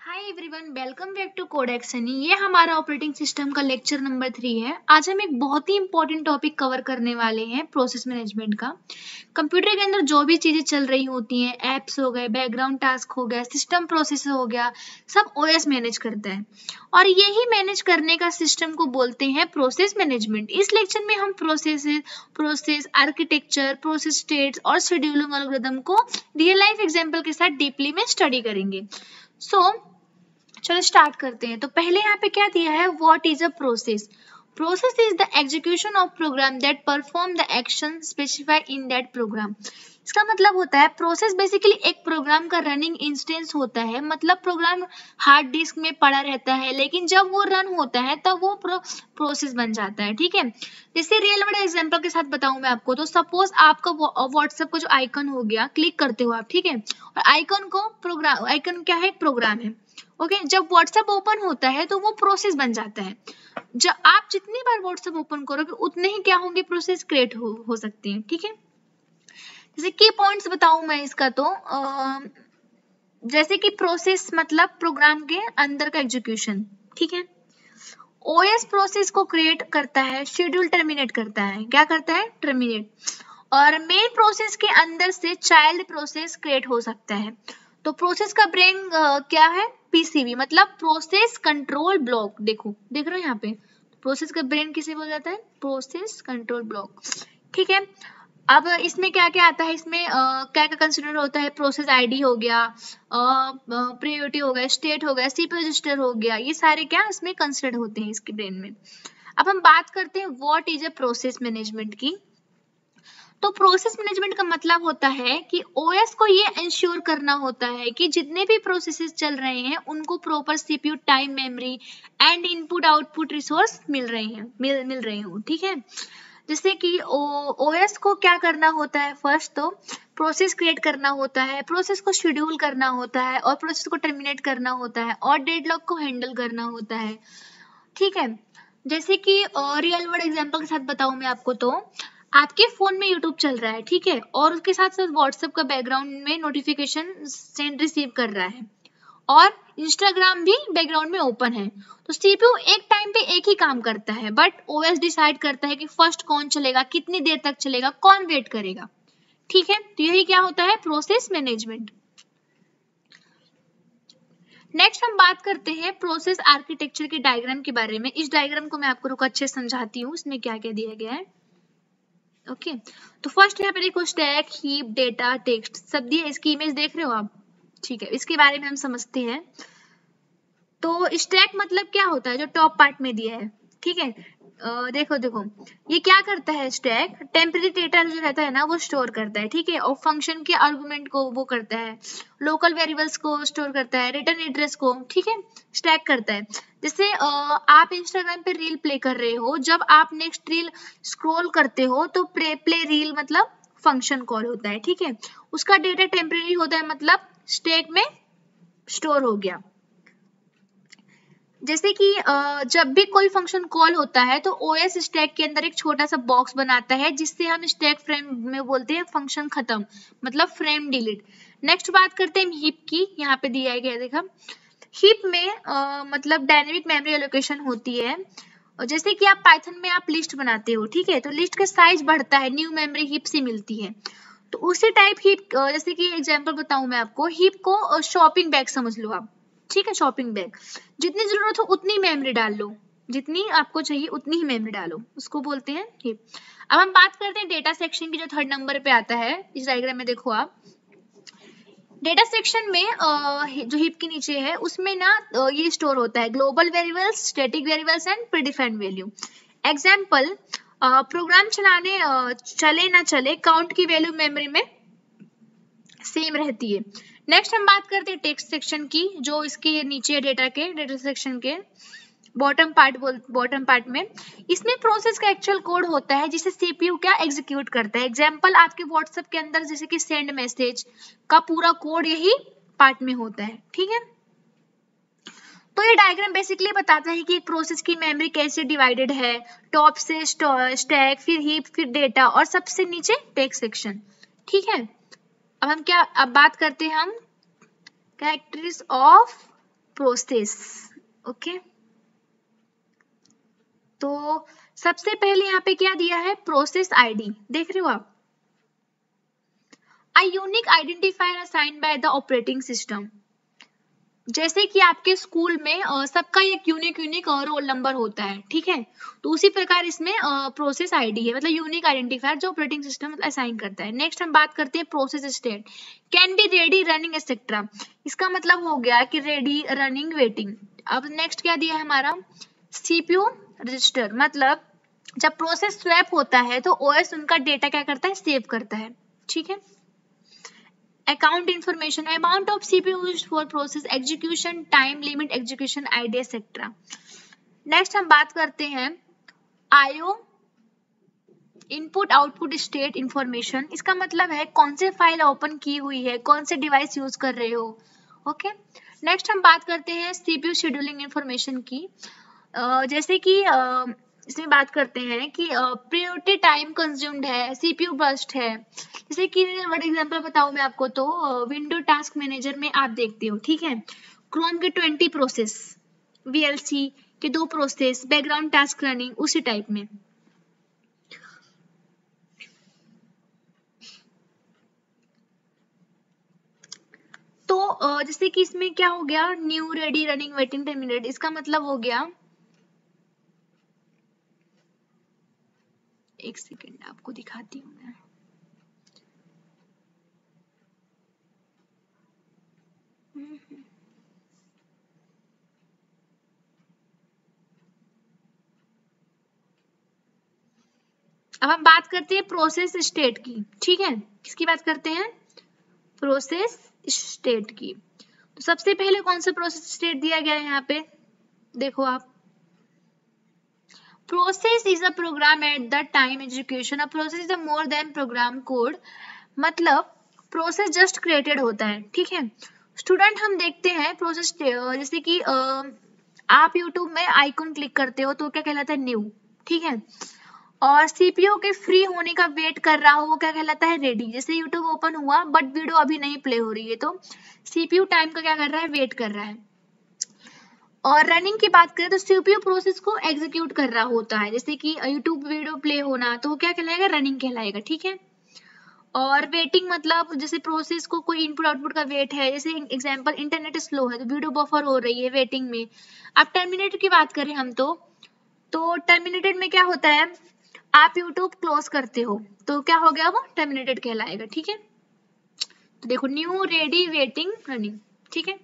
Hi everyone, welcome back to Codex Honey. ये हमारा operating system का लेक्चर नंबर 3 है। आज हम एक बहुत ही इंपॉर्टेंट टॉपिक कवर करने वाले हैं, प्रोसेस मैनेजमेंट का। कंप्यूटर के अंदर जो भी चीजें चल रही होती हैं, एप्स हो गए, बैकग्राउंड टास्क हो गया, सिस्टम प्रोसेस हो गया, सब ओएस मैनेज करता है और यही मैनेज करने का सिस्टम को बोलते हैं प्रोसेस मैनेजमेंट। इस लेक्चर में हम प्रोसेस आर्किटेक्चर, प्रोसेस स्टेट्स और शेड्यूलिंग एल्गोरिथम को रियल लाइफ एग्जांपल के साथ डीपली में स्टडी करेंगे। चलो स्टार्ट करते हैं। तो पहले यहाँ पे क्या दिया है, what is a process. Process is the execution of program that perform the action specified in that program. इसका मतलब होता है प्रोसेस बेसिकली एक प्रोग्राम का रनिंग इंस्टेंस होता है। मतलब प्रोग्राम हार्ड डिस्क में पड़ा रहता है, लेकिन जब वो रन होता है तब वो प्रोसेस बन जाता है। ठीक है, जैसे रियल वर्ल्ड एग्जांपल के साथ बताऊं मैं आपको, तो सपोज आपका व्हाट्सएप का जो आइकन हो गया, क्लिक करते हो आप, ठीक है, और आइकन क्या है, प्रोग्राम है। ओके, जब व्हाट्सएप ओपन होता है तो वो प्रोसेस बन जाता है। जब आप जितनी बार व्हाट्सएप ओपन करोगे उतने ही क्या होंगे, प्रोसेस क्रिएट हो सकती है। ठीक है, जैसे की पॉइंट्स बताऊं मैं इसका, तो जैसे कि प्रोसेस मतलब प्रोग्राम के अंदर का एग्जीक्यूशन। ठीक है, ओएस प्रोसेस को क्रिएट करता है, शेड्यूल टर्मिनेट करता है। क्या करता है, टर्मिनेट। और मेन प्रोसेस के अंदर से चाइल्ड प्रोसेस क्रिएट हो सकता है। तो प्रोसेस का ब्रेन क्या है, पीसीबी मतलब प्रोसेस कंट्रोल ब्लॉक। देख रहे हो यहाँ पे, प्रोसेस का ब्रेन किसे बोला जाता है, प्रोसेस कंट्रोल ब्लॉक। ठीक है, अब इसमें क्या क्या आता है, इसमें क्या क्या कंसिडर होता है, प्रोसेस आईडी हो गया, प्रायोरिटी हो गया, स्टेट हो गया, सीपीयू रजिस्टर हो गया, ये सारे क्या इसमें कंसिडर होते हैं इसके ब्रेन में। अब हम बात करते हैं what is a process management की। तो प्रोसेस मैनेजमेंट का मतलब होता है कि ओएस को ये इंश्योर करना होता है कि जितने भी प्रोसेसेस चल रहे हैं उनको proper CPU, time, memory and input output resource मिल रहे हो। ठीक है, जैसे कि ओएस को क्या करना होता है, फर्स्ट तो प्रोसेस क्रिएट करना होता है, प्रोसेस को शेड्यूल करना होता है और प्रोसेस को टर्मिनेट करना होता है और डेडलॉक को हैंडल करना होता है। ठीक है, जैसे कि रियल वर्ल्ड एग्जांपल के साथ बताऊं मैं आपको, तो आपके फोन में यूट्यूब चल रहा है, ठीक है, और उसके साथ साथ व्हाट्सएप का बैकग्राउंड में नोटिफिकेशन सेंड रिसीव कर रहा है और इंस्टाग्राम भी बैकग्राउंड में ओपन है। तो सीपीयू एक टाइम पे एक ही काम करता है, बट ओएस डिसाइड करता है कि फर्स्ट कौन चलेगा, कितनी देर तक चलेगा, कौन वेट करेगा। ठीक है, तो यही क्या होता है, प्रोसेस मैनेजमेंट। नेक्स्ट हम बात करते हैं प्रोसेस आर्किटेक्चर के डायग्राम के बारे में। इस डायग्राम को मैं आपको रुक अच्छे समझाती हूँ, इसमें क्या क्या दिया गया है। ओके, तो फर्स्ट यहाँ पे देखो, स्टैक, हीप, डेटा, टेक्स्ट सब दिए। इसकी इमेज देख रहे हो आप, ठीक है, इसके बारे में हम समझते हैं। तो स्टैक मतलब क्या होता है, जो टॉप पार्ट में दिया है। ठीक है, देखो ये क्या करता है, स्टैक टेम्परेरी डेटा जो रहता है ना वो स्टोर करता है। ठीक है, और फंक्शन के आर्गुमेंट को वो करता है, लोकल वेरिएबल्स को स्टोर करता है, रिटर्न एड्रेस को, ठीक है, स्टैक करता है। जैसे आप इंस्टाग्राम पे रील प्ले कर रहे हो, जब आप नेक्स्ट रील स्क्रॉल करते हो तो प्ले रील मतलब फंक्शन कॉल होता है। ठीक है, उसका डेटा टेम्परेरी होता है, मतलब स्टैक में स्टोर हो गया। जैसे कि जब भी कोई फंक्शन कॉल होता है तो ओएस स्टैक के अंदर एक छोटा सा बॉक्स बनाता है, जिससे हम स्टैक फ्रेम में बोलते हैं फंक्शन खत्म, मतलब फ्रेम डिलीट। नेक्स्ट बात करते हैं हीप की, यहाँ पे दिया गया देखा। हीप में मतलब डायनेमिक मेमोरी एलोकेशन होती है। जैसे कि आप पाइथन में आप लिस्ट बनाते हो, ठीक है, तो लिस्ट का साइज बढ़ता है, न्यू मेमोरी हीप से मिलती है। तो उसी टाइप हीप, जैसे कि एग्जांपल बताऊं मैं आपको, हीप को शॉपिंग बैग समझ लो आप। ठीक है, शॉपिंग बैग, जितनी जरूरत हो उतनी मेमोरी डाल लो, जितनी आपको चाहिए उतनी ही मेमोरी डालो, उसको बोलते हैं हीप। अब हम बात करते हैं डेटा सेक्शन की, जो 3rd नंबर पे आता है। इस डायग्राम में देखो आप, डेटा सेक्शन में जो हीप के नीचे है उसमें ना ये स्टोर होता है global variables, static variables and predefined value. Example, program चले ना चले, काउंट की वैल्यू मेमोरी में सेम रहती है। नेक्स्ट हम बात करते हैं टेक्स्ट सेक्शन की, जो इसके नीचे डेटा सेक्शन के बॉटम पार्ट में। इसमें प्रोसेस का एक्चुअल कोड होता है जिसे सीपीयू क्या एग्जीक्यूट करता है। एग्जांपल, आपके व्हाट्सएप के अंदर जैसे कि सेंड मैसेज का पूरा कोड यही पार्ट में होता है। ठीक है, तो ये डायग्राम बेसिकली बताता है कि एक प्रोसेस की मेमोरी कैसे डिवाइडेड है, टॉप से स्टैक, फिर हीप, फिर डेटा और सबसे नीचे टेक्स्ट सेक्शन। ठीक है, अब बात करते हैं हम कैरेक्टरिस्टिक्स ऑफ प्रोसेस। ओके, तो सबसे पहले यहाँ पे क्या दिया है, प्रोसेस आईडी, देख रहे हो आप, a unique identifier assigned by the operating system. जैसे कि आपके स्कूल में सबका एक यूनिक रोल नंबर होता है, ठीक है, तो उसी प्रकार इसमें प्रोसेस आईडी है, मतलब यूनिक आइडेंटिफायर जो ऑपरेटिंग सिस्टम असाइन करता है। नेक्स्ट हम बात करते हैं process state, can be ready, running etcetera. इसका मतलब हो गया कि रेडी, रनिंग, वेटिंग। अब नेक्स्ट क्या दिया है हमारा, सीपीयू रजिस्टर, मतलब जब प्रोसेस स्वैप होता है तो ओएस उनका डेटा क्या करता है, सेव करता है, ठीक है। Account information, amount of CPU used for process, execution time, limit, execution ID, etc. Next हम बात करते हैं IO, input output state information. इसका मतलब है कौन से फाइल ओपन की हुई है, कौन से डिवाइस यूज कर रहे हो। ओके, नेक्स्ट हम बात करते हैं CPU शेड्यूलिंग इंफॉर्मेशन की। जैसे कि इसमें बात करते हैं कि प्रायोरिटी टाइम कंज्यूम्ड है, सीपीयू बर्स्ट है। जैसे कि बड़ा एग्जांपल बताऊं मैं आपको, तो विंडो टास्क मैनेजर में आप देखते हो, ठीक है, क्रोम के 20 प्रोसेस, वीएलसी के 2 प्रोसेस, बैकग्राउंड टास्क रनिंग, उसी टाइप में। तो जैसे कि इसमें क्या हो गया, new, ready, running, waiting, terminate. इसका मतलब हो गया, एक सेकेंड आपको दिखाती हूँ मैं। अब हम बात करते हैं प्रोसेस स्टेट की, ठीक है, किसकी बात करते हैं, प्रोसेस स्टेट की। तो सबसे पहले कौन सा प्रोसेस स्टेट दिया गया है यहाँ पे, देखो आप, process is a program at the time execution, a process is a more than program code, मतलब प्रोसेस जस्ट क्रिएटेड होता है, ठीक है। स्टूडेंट हम देखते हैं प्रोसेस, जैसे कि आप यूट्यूब में आइकन क्लिक करते हो तो क्या कहलाता है, न्यू, ठीक है, और सीपीयू के फ्री होने का वेट कर रहा हो वो क्या कहलाता है, रेडी। जैसे यूट्यूब ओपन हुआ बट वीडियो अभी नहीं प्ले हो रही है, तो सीपीयू टाइम का क्या कर रहा है, वेट कर रहा है। और रनिंग की बात करें तो सीपीयू प्रोसेस को एग्जीक्यूट कर रहा होता है, जैसे कि यूट्यूब वीडियो प्ले होना, तो वो क्या कहलाएगा, रनिंग कहलाएगा, ठीक है। और वेटिंग मतलब जैसे प्रोसेस को कोई इनपुट आउटपुट का वेट है, जैसे एग्जांपल इंटरनेट स्लो है तो वीडियो बफर हो रही है वेटिंग में। अब टर्मिनेट की बात करें हम तो टर्मिनेटेड में क्या होता है, आप यूट्यूब क्लोज करते हो तो क्या हो गया, वो टर्मिनेटेड कहलाएगा, ठीक है। तो देखो, न्यू, रेडी, वेटिंग, रनिंग, ठीक है।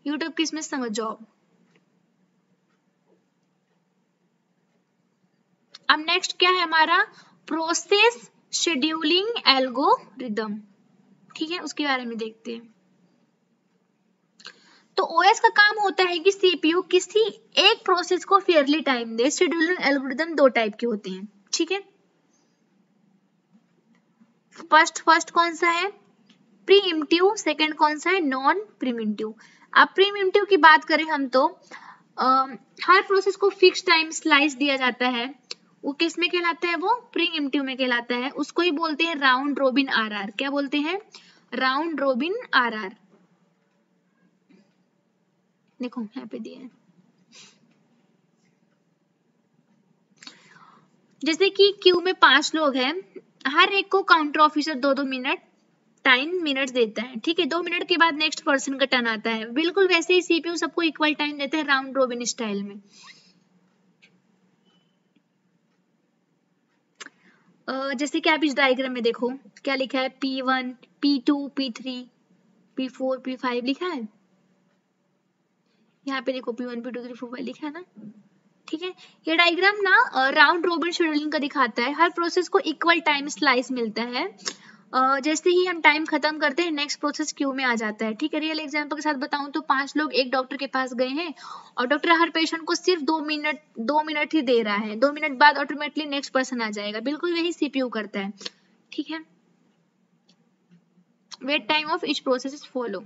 यूट्यूब की इसमें समझ जाओ। अब नेक्स्ट क्या है हमारा, प्रोसेस शेड्यूलिंग एल्गोरिदम, ठीक है, उसके बारे में देखते हैं। तो ओएस का काम होता है कि सीपीयू किसी एक प्रोसेस को फेयरली टाइम दे। शेड्यूलिंग एल्गोरिदम 2 टाइप के होते हैं, ठीक है। फर्स्ट कौन सा है, प्रीइम्प्टिव, सेकंड कौन सा है, नॉन प्रीइम्प्टिव। अब प्रीइम्प्टिव की बात करें हम तो हर प्रोसेस को फिक्स टाइम स्लाइस दिया जाता है, वो किस में कहलाता है, वो प्रीइम्प्टिव में कहलाता है। उसको ही बोलते हैं राउंड रोबिन आरआर। क्या बोलते हैं, राउंड रोबिन आरआर। देखो यहाँ पे दिया है, जैसे कि क्यू में 5 लोग हैं, हर एक को counter officer 2-2 minute time minutes देता है, ठीक है। 2 मिनट के बाद नेक्स्ट पर्सन का टर्न आता है। बिल्कुल वैसे ही सीपीयू सबको इक्वल टाइम देते हैं राउंड रोबिन स्टाइल में। जैसे कि आप इस डायग्राम में देखो क्या लिखा है, P1, P2, P3, P4, P5 लिखा है। यहाँ पे देखो P1, P2, P3, P4 लिखा है ना, ठीक है। ये डायग्राम ना राउंड रोबिन शेड्यूलिंग का दिखाता है। हर प्रोसेस को इक्वल टाइम स्लाइस मिलता है। जैसे ही हम टाइम खत्म करते हैं नेक्स्ट प्रोसेस क्यू में आ जाता है, ठीक है। रियल एग्जांपल के साथ बताऊं तो 5 लोग एक डॉक्टर के पास गए हैं और डॉक्टर हर पेशेंट को सिर्फ 2 मिनट ही दे रहा है। 2 मिनट बाद ऑटोमेटिकली नेक्स्ट पर्सन आ जाएगा। बिल्कुल वही सीपीयू करता है, ठीक है। Wait time of each process is follow.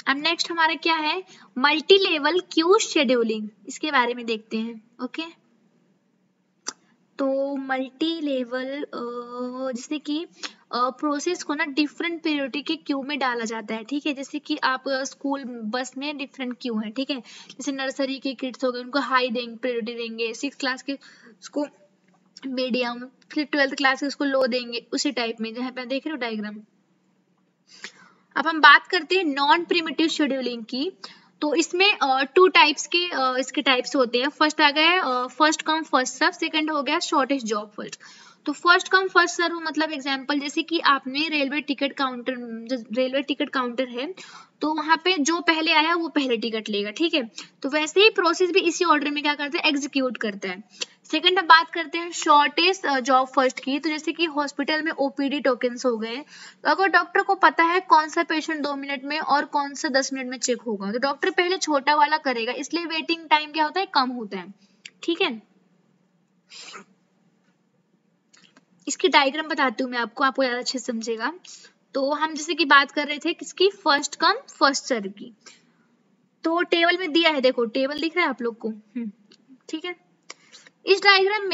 अब नेक्स्ट हमारा क्या है, मल्टी लेवल क्यू शेड्यूलिंग, इसके बारे में देखते हैं। ओके, तो मल्टी लेवल जैसे कि प्रोसेस को ना डिफरेंट प्रायोरिटी के क्यू में डाला जाता है, ठीक है। जैसे कि आप स्कूल बस में डिफरेंट क्यू है, ठीक है। जैसे नर्सरी के किड्स हो गए, उनको हाई देंगे, प्रायोरिटी देंगे, 6th क्लास के उसको मीडियम, फिर 12th क्लास के उसको लो देंगे, उसी टाइप में जहाँ पे देख रहे हो डायग्राम। अब हम बात करते हैं नॉन प्रिमिटिव शेड्यूलिंग की। तो इसमें 2 टाइप्स के इसके टाइप्स होते हैं। फर्स्ट आ गया first come first serve, second हो गया शॉर्टेस्ट जॉब फर्स्ट। तो फर्स्ट कम फर्स्ट सर्व मतलब एग्जांपल, जैसे कि आपने रेलवे टिकट काउंटर है, तो वहां पे जो पहले आया वो पहले टिकट लेगा, ठीक है। तो वैसे ही प्रोसेस भी इसी ऑर्डर में क्या करता है, एग्जीक्यूट करता है। सेकंड, अब बात करते हैं शॉर्टेस्ट जॉब फर्स्ट की। तो जैसे कि हॉस्पिटल में ओपीडी टोकन्स हो गए, तो अगर डॉक्टर को पता है कौन सा पेशेंट 2 मिनट में और कौन सा 10 मिनट में चेक होगा, तो डॉक्टर पहले छोटा वाला करेगा, इसलिए वेटिंग टाइम क्या होता है, कम होता है, ठीक है। इसकी डायग्राम बताती हूँ मैं आपको ज्यादा अच्छे से समझेगा। तो हम जैसे कि बात कर रहे थे किसकी, फर्स्ट कम फर्स्ट सर्व की। तो टेबल में दिया है, देखो टेबल दिख रहा है आप लोग को, ठीक है। इस डायग्राम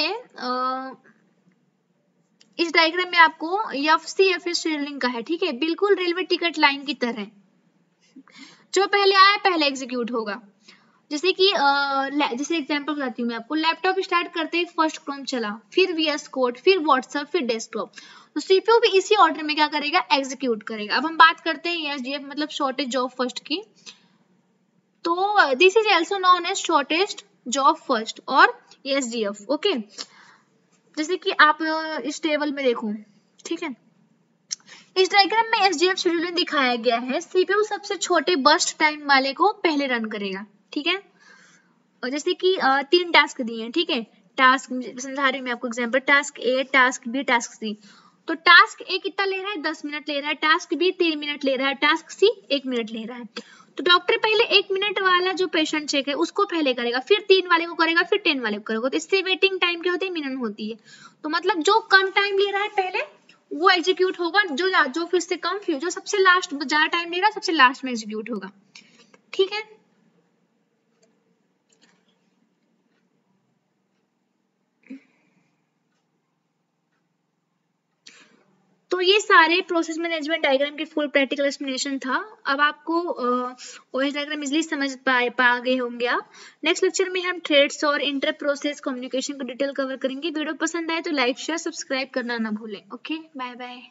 में आपको एफसी शेड्यूलिंग का है, ठीक है, बिल्कुल रेलवे टिकट लाइन की तरह। जो पहले आया पहले एग्जीक्यूट होगा। जैसे कि जैसे एग्जांपल बताती हूँ मैं आपको, लैपटॉप स्टार्ट करते ही फर्स्ट क्रोम चला, फिर वीएस कोड, फिर व्हाट्सएप, फिर डेस्कटॉप। तो सीपीयू भी इसी ऑर्डर में क्या करेगा, एग्जीक्यूट करेगा। अब हम बात करते हैं एसडीएफ मतलब शॉर्टेस्ट जॉब फर्स्ट की। तो this is also known as shortest job first और एसडीएफ। ओके, जैसे कि आप इस टेबल में देखो, ठीक है। इस डायग्राम में एसडीएफ शेड्यूलिंग दिखाया गया है। सीपीयू सबसे छोटे बर्स्ट टाइम वाले को पहले रन करेगा, ठीक है। और जैसे कि 3 टास्क दिए हैं, ठीक है। टास्क समझा रही हूँ मैं आपको एग्जांपल, टास्क ए, टास्क बी, टास्क सी। तो टास्क ए कितना ले रहा है, 10 मिनट ले रहा है, टास्क बी 3 मिनट ले रहा है, टास्क सी 1 मिनट ले रहा है। तो डॉक्टर पहले 1 मिनट वाला जो पेशेंट चेक है उसको पहले करेगा, फिर 3 वाले को करेगा, फिर 10 वाले को करेगा। तो इससे वेटिंग टाइम क्या होती है, मिनिमम होती है। तो मतलब जो कम टाइम ले रहा है पहले वो एग्जीक्यूट होगा, जो फिर से कम, फिर जो सबसे लास्ट ज्यादा टाइम ले रहा है सबसे लास्ट में एग्जीक्यूट होगा, ठीक है। तो ये सारे प्रोसेस मैनेजमेंट डायग्राम के फुल प्रैक्टिकल एक्सप्लेनेशन था। अब आपको ओएस डायग्राम इजीली समझ पा गए होंगे आप। नेक्स्ट लेक्चर में हम थ्रेड्स और इंटर प्रोसेस कम्युनिकेशन का डिटेल कवर करेंगे। वीडियो पसंद आए तो लाइक शेयर सब्सक्राइब करना ना भूलें। Okay, bye bye.